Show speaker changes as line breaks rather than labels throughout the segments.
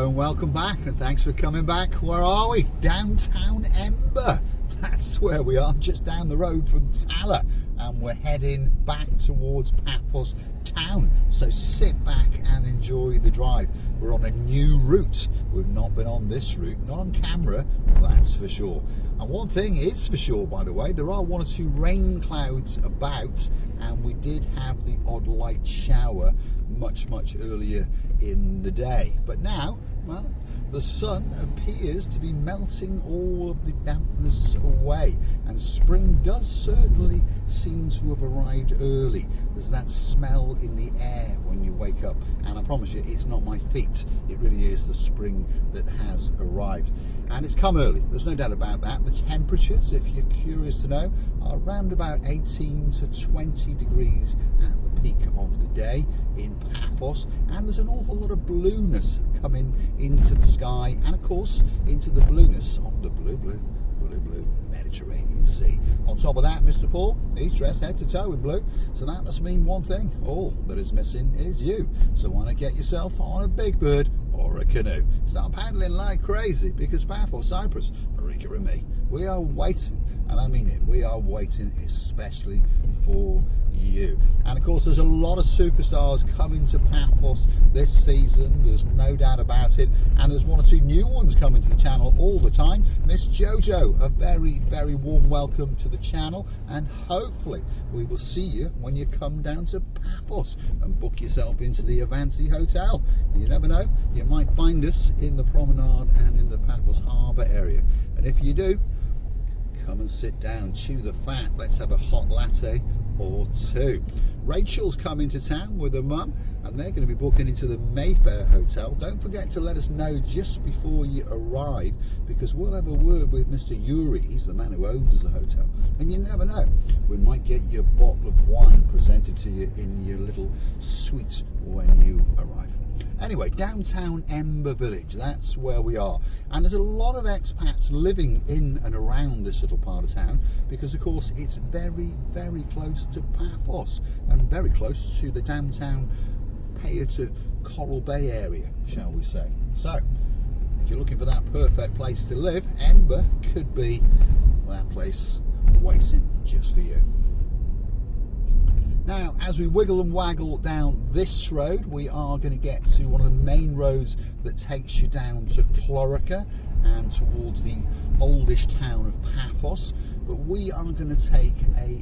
Hello and welcome back, and thanks for coming back. Where are we? Downtown Emba. That's where we are, just down the road from Tala, and we're heading back towards Paphos town. So sit back and enjoy the drive. We're on a new route. We've not been on this route, not on camera, that's for sure. And one thing is for sure, by the way, there are one or two rain clouds about, and we did have the odd light shower much earlier in the day. But now, well, the sun appears to be melting all of the dampness away, and spring does certainly seem to have arrived early. There's that smell in the air when you wake up, and I promise you it's not my feet, it really is the spring that has arrived. And it's come early, there's no doubt about that. The temperatures, if you're curious to know, are around about 18 to 20 degrees at the peak of the day in Paphos, and there's an awful lot of blueness coming into the sky, and of course into the blueness of the blue Mediterranean Sea. On top of that, Mr. Paul, he's dressed head to toe in blue, so that must mean one thing: all that is missing is you. So why not get yourself on a big bird or a canoe, start paddling like crazy, because Paphos Cyprus, Marika and me, we are waiting, and I mean it, we are waiting especially for you. And of course there's a lot of superstars coming to Paphos this season, there's no doubt about it, and there's one or two new ones coming to the channel all the time. Miss Jojo, a very warm welcome to the channel, and hopefully we will see you when you come down to Paphos and book yourself into the Avanti Hotel. You never know, you might find us in the promenade and in the Paphos Harbour area, and if you do, come and sit down, chew the fat, let's have a hot latte or two. Rachel's coming to town with her mum, and they're going to be booking into the Mayfair Hotel. Don't forget to let us know just before you arrive, because we'll have a word with Mr. Yuri, he's the man who owns the hotel, and you never know, we might get you a bottle of wine presented to you in your little suite when you arrive. Anyway, downtown Emba village, that's where we are, and there's a lot of expats living in and around this little part of town, because of course it's very close to Paphos and very close to the downtown to Coral Bay area, shall we say. So if you're looking for that perfect place to live, Emba could be that place waiting just for you. Now, as we wiggle and waggle down this road, we are going to get to one of the main roads that takes you down to Clorica and towards the oldish town of Paphos. But we are going to take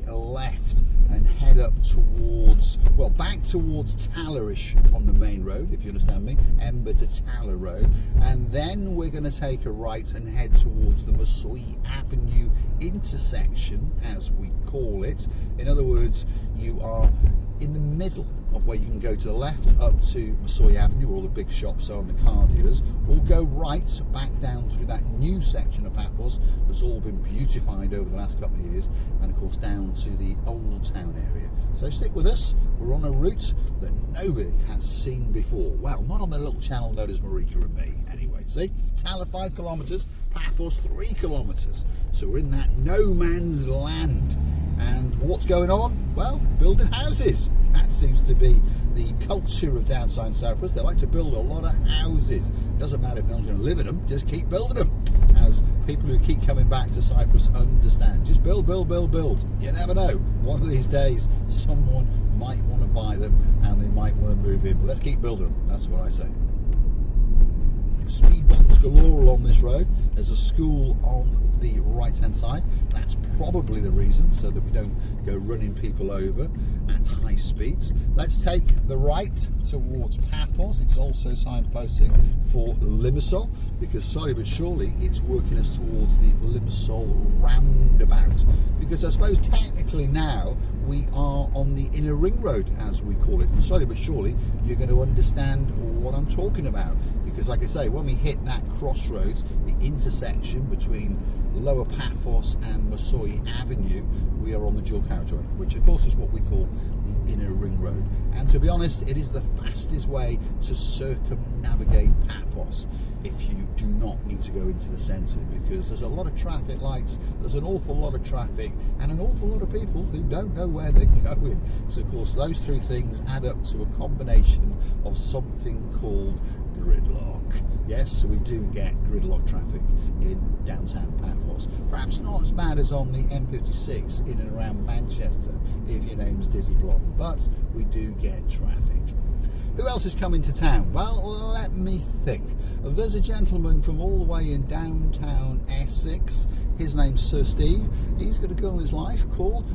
a left and head up towards, well, back towards Tala-ish on the main road, if you understand me, Emba to Tala road, and then we're going to take a right and head towards the Limassol Avenue intersection, as we call it. In other words, you are in the middle of where you can go to the left up to Limassol Avenue, where all the big shops are and the car dealers, or go right back down through that new section of Paphos that's all been beautified over the last couple of years, and of course down to the old town area. So stick with us, we're on a route that nobody has seen before. Well, not on the little channel known as Marika and me anyway. See, Tala 5 kilometres, Paphos 3 kilometres, so we're in that no man's land. And what's going on? Well, building houses. That seems to be the culture of downtown Cyprus. They like to build a lot of houses. Doesn't matter if no one's going to live in them, just keep building them. As people who keep coming back to Cyprus understand, just build. You never know, one of these days someone might want to buy them and they might want to move in, but let's keep building them, that's what I say. Speed bumps galore along this road. There's a school on the right hand side, that's probably the reason, so that we don't go running people over at high speeds. Let's take the right towards Paphos. It's also signposting for Limassol, because slowly but surely it's working us towards the Limassol roundabout, because I suppose technically now we are on the inner ring road, as we call it, and slowly but surely you're going to understand what I'm talking about, because like I say, when we hit that crossroads, the intersection between Lower Paphos and Limassol Avenue, we are on the dual carriageway, which of course is what we call the inner ring road. And to be honest, it is the fastest way to circumnavigate Paphos if you do not need to go into the centre, because there's a lot of traffic lights, there's an awful lot of traffic, and an awful lot of people who don't know where they're going. So of course those three things add up to a combination of something called gridlock. Yes, we do get gridlock traffic in downtown Paphos. Perhaps not as bad as on the M56 in and around Manchester if your name's Dizzy Blotton, but we do get traffic. Who else is coming to town? Well, let me think. There's a gentleman from all the way in downtown Essex. His name's Sir Steve. He's got a girl in his life called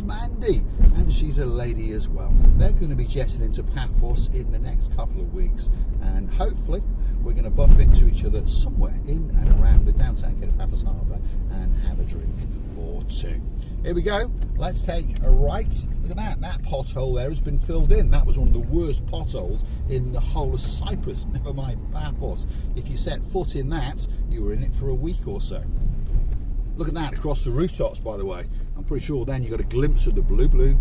Mandy, and she's a lady as well. They're going to be jetting into Paphos in the next couple of weeks, and hopefully we're going to bump into each other somewhere in and around the downtown gate of Paphos Harbour and have a drink or two. Here we go. Let's take a right. Look at that. That pothole there has been filled in. That was one of the worst potholes in the whole of Cyprus. Never mind Paphos. If you set foot in that, you were in it for a week or so. Look at that across the rooftops, by the way. I'm pretty sure then you got a glimpse of the blue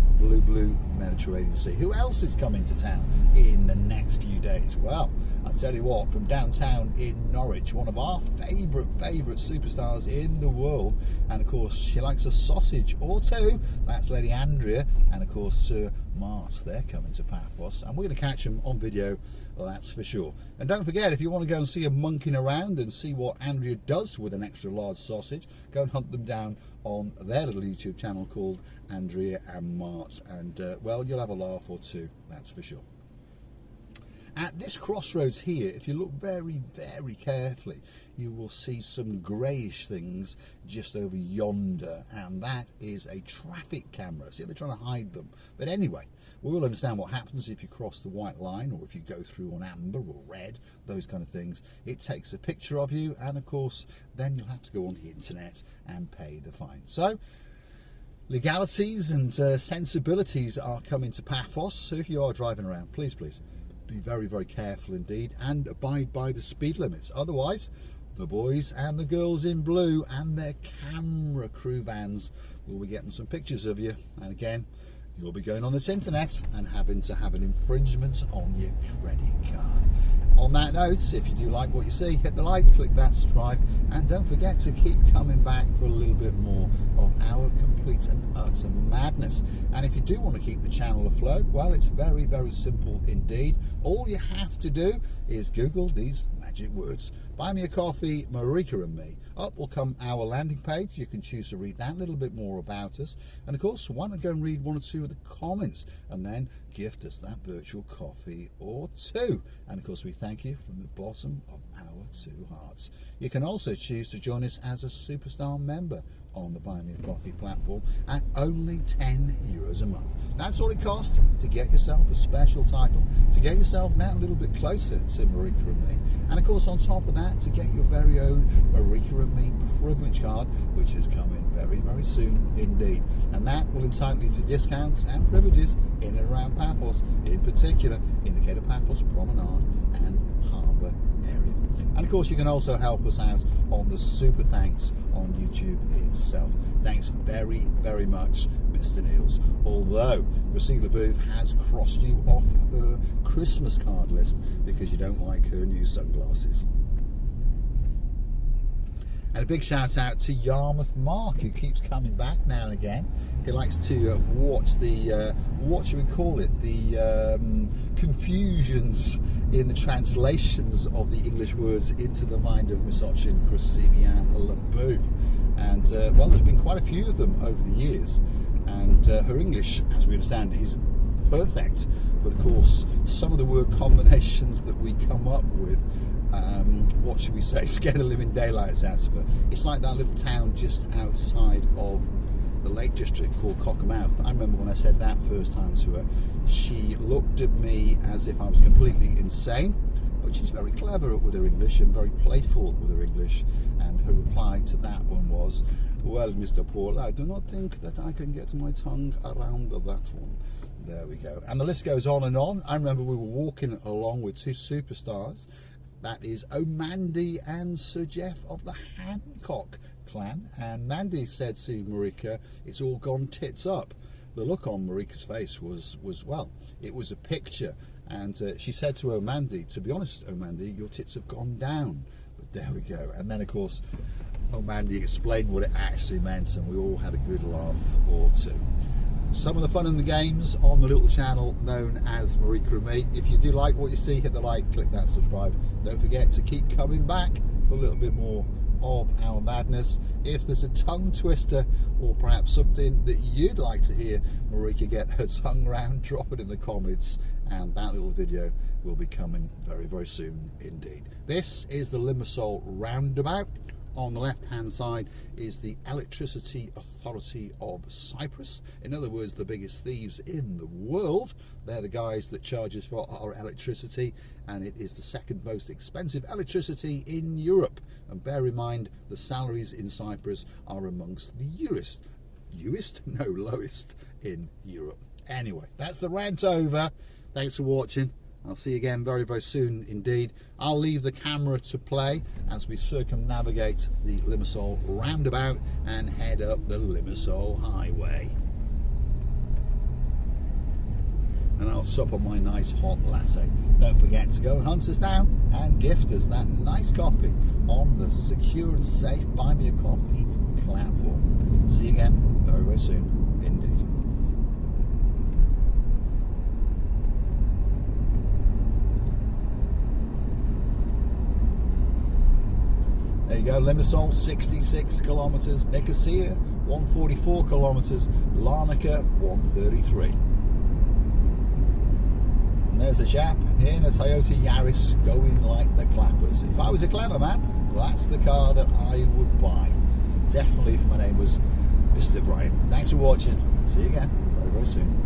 Mediterranean Sea. Who else is coming to town in the next few days? Well, I'll tell you what, from downtown in Norwich, one of our favourite superstars in the world, and of course she likes a sausage or two. That's Lady Andrea, and of course Sir Mart. They're coming to Paphos, and we're going to catch them on video, that's for sure. And don't forget, if you want to go and see them monkeying around and see what Andrea does with an extra large sausage, go and hunt them down on their little YouTube channel called Andrea and Mart, and well, you'll have a laugh or two, that's for sure. At this crossroads here, if you look very carefully, you will see some greyish things just over yonder, and that is a traffic camera. See, they're trying to hide them. But anyway, we will understand what happens if you cross the white line, or if you go through on amber or red, those kind of things. It takes a picture of you, and of course, then you'll have to go on the internet and pay the fine. So, legalities and sensibilities are coming to Paphos, so if you are driving around, please be very careful indeed, and abide by the speed limits. Otherwise, the boys and the girls in blue and their camera crew vans will be getting some pictures of you, and again, you'll be going on this internet and having to have an infringement on your credit card. On that note, if you do like what you see, hit the like, click that subscribe, and don't forget to keep coming back for a little bit more of our complete and utter madness. And if you do want to keep the channel afloat, well, it's very simple indeed. All you have to do is Google these magic words: buy me a coffee, Marika and me. Up will come our landing page. You can choose to read that, a little bit more about us, and of course, why not go and read one or two of the comments and then gift us that virtual coffee or two. And of course, we thank you from the bottom of our two hearts. You can also choose to join us as a superstar member on the Buy Me a Coffee platform at only €10 a month. That's all it costs to get yourself a special title, to get yourself now a little bit closer to Marika and me, and of course on top of that, to get your very own Marika and me privilege card, which is coming very soon indeed, and that will entitle you to discounts and privileges in and around Paphos, in particular in the Gate of Paphos Promenade and Harbour area. And of course, you can also help us out on the super thanks on YouTube itself. Thanks very much, Mr. Niels. Although Priscilla Booth has crossed you off her Christmas card list because you don't like her new sunglasses. And a big shout out to Yarmouth Mark, who keeps coming back now and again. He likes to watch the, what should we call it, the confusions in the translations of the English words into the mind of Misochin Krasivian LaBeouf. And well, there's been quite a few of them over the years. And her English, as we understand, is perfect. But of course, some of the word combinations that we come up with, what should we say, scare the living daylights out of her. It's like that little town just outside of the Lake District called Cockermouth. I remember when I said that first time to her, she looked at me as if I was completely insane, but she's very clever with her English and very playful with her English, and her reply to that one was, well, Mr. Paul, I do not think that I can get my tongue around that one. There we go. And the list goes on and on. I remember we were walking along with two superstars. That is Mandy and Sir Jeff of the Hancock clan. And Mandy said to Marika, it's all gone tits up. The look on Marika's face was well, it was a picture. And she said to Mandy, to be honest, Mandy, your tits have gone down. But there we go. And then, of course, Mandy explained what it actually meant, and we all had a good laugh or two. some of the fun and the games on the little channel known as Marika and me. If you do like what you see, hit the like, click that subscribe. Don't forget to keep coming back for a little bit more of our madness. If there's a tongue twister or perhaps something that you'd like to hear Marika get her tongue round, drop it in the comments, and that little video will be coming very, very soon indeed. This is the Limassol roundabout. On the left hand side is the Electricity Authority of Cyprus. In other words, the biggest thieves in the world. They're the guys that charge us for our electricity, and it is the second most expensive electricity in Europe. And bear in mind, the salaries in Cyprus are amongst the lowest in Europe. Anyway, that's the rant over. Thanks for watching. I'll see you again very, very soon indeed. I'll leave the camera to play as we circumnavigate the Limassol roundabout and head up the Limassol highway. And I'll sup on my nice hot latte. Don't forget to go and hunt us down and gift us that nice coffee on the secure and safe Buy Me a Coffee platform. See you again very, very soon indeed. There you go, Limassol 66 kilometres, Nicosia 144 kilometres, Larnaca 133. And there's a chap in a Toyota Yaris going like the clappers. If I was a clever man, that's the car that I would buy. Definitely if my name was Mr. Brian. Thanks for watching. See you again very, very soon.